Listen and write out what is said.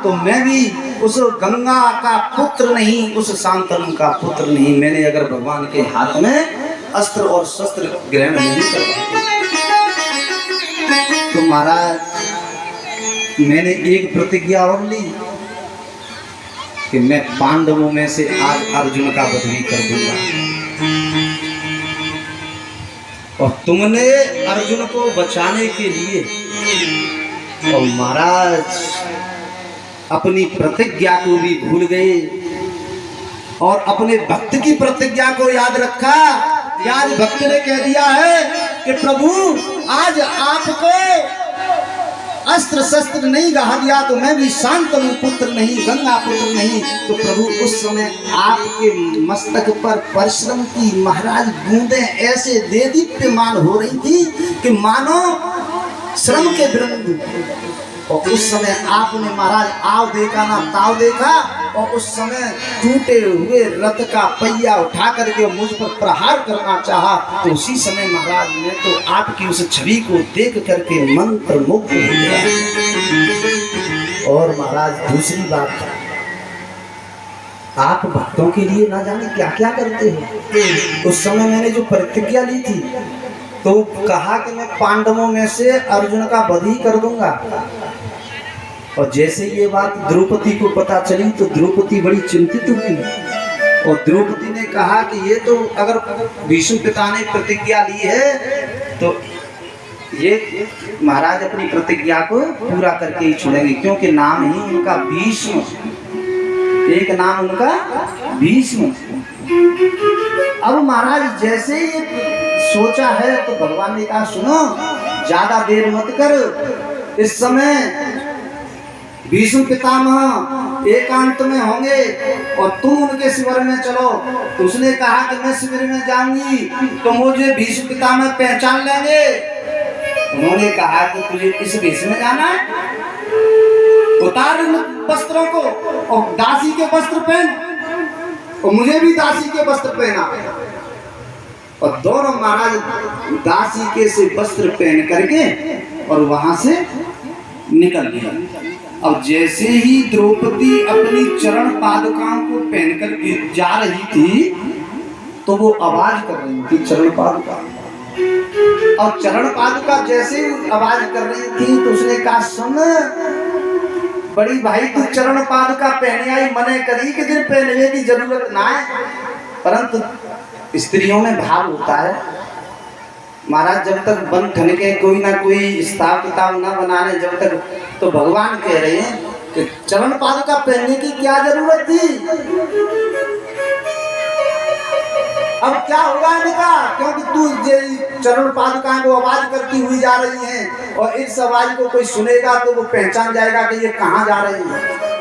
तो मैं भी उस गंगा का पुत्र नहीं, उस शांतनु का पुत्र नहीं। मैंने अगर भगवान के हाथ में अस्त्र और शस्त्र ग्रहण नहीं करवा तो महाराज मैंने एक प्रतिज्ञा और ली कि मैं पांडवों में से आज अर्जुन का वध भी कर दूंगा। और तुमने अर्जुन को बचाने के लिए और महाराज अपनी प्रतिज्ञा को भी भूल गए और अपने भक्त की प्रतिज्ञा को याद रखा। याद भक्त ने कह दिया है कि प्रभु आज आपको अस्त्र शस्त्र नहीं गहा दिया तो मैं भी शांतनु पुत्र नहीं, गंगा पुत्र नहीं। तो प्रभु उस समय आपके मस्तक पर परिश्रम की महाराज बूंदें ऐसे देदीप्यमान हो रही थी कि मानो श्रम के वृंद। और उस समय आपने महाराज आव देखा ना ताव देखा और उस समय टूटे हुए रथ का पहिया उठा करके मुझ पर प्रहार करना चाहा। तो उसी समय महाराज ने तो आपकी उस छवि को देख करके मंत्र मुग्ध हो गया। और महाराज दूसरी बात, आप भक्तों के लिए ना जाने क्या क्या करते हो। उस समय मैंने जो प्रतिज्ञा ली थी तो कहा कि मैं पांडवों में से अर्जुन का वध ही कर दूंगा। और जैसे ये बात द्रौपदी को पता चली तो द्रौपदी बड़ी चिंतित हुई और द्रौपदी ने कहा कि ये तो अगर भीष्म पिता ने प्रतिज्ञा ली है तो ये महाराज अपनी प्रतिज्ञा को पूरा करके ही छोड़ेंगे, क्योंकि नाम ही उनका भीष्म, एक नाम उनका भीष्म। अब महाराज जैसे ही सोचा है तो भगवान ने कहा सुनो ज्यादा देर मत कर, इस समय भीष्म पितामह एकांत में होंगे और तुम उनके शिविर में चलो। तो उसने कहा कि मैं शिविर में जाऊंगी तो मुझे भीष्म पितामह पहचान लेंगे। उन्होंने कहा कि तुझे इस वेश में जाना है, उतार वस्त्रों को और दासी के वस्त्र पहन, और मुझे भी दासी के वस्त्र पहना। और दोनों महाराज दासी के से वस्त्र पहन करके और वहां से निकल गए। अब जैसे ही द्रौपदी अपनी चरण पादुकाओं को पहन कर जा रही थी तो वो आवाज कर रही थी चरण पादुका। और चरण पादुका जैसे ही आवाज कर रही थी तो उसने कहा सुन बड़ी भाई तू चरण पादुका पहने आई, मने करी कि दिन पहनने की जरूरत ना है। परंतु स्त्रियों में भाव होता है महाराज, जब तक बन ठन के कोई ना कोई हिसाब किताब ना बनाने जब तक, तो भगवान कह रहे हैं कि चरण पादुका पहनने की क्या जरूरत थी। अब क्या होगा इनका, क्योंकि तू चरण पादुका को आवाज करती हुई जा रही है और इस आवाज को कोई सुनेगा तो वो पहचान जाएगा कि ये कहाँ जा रही है।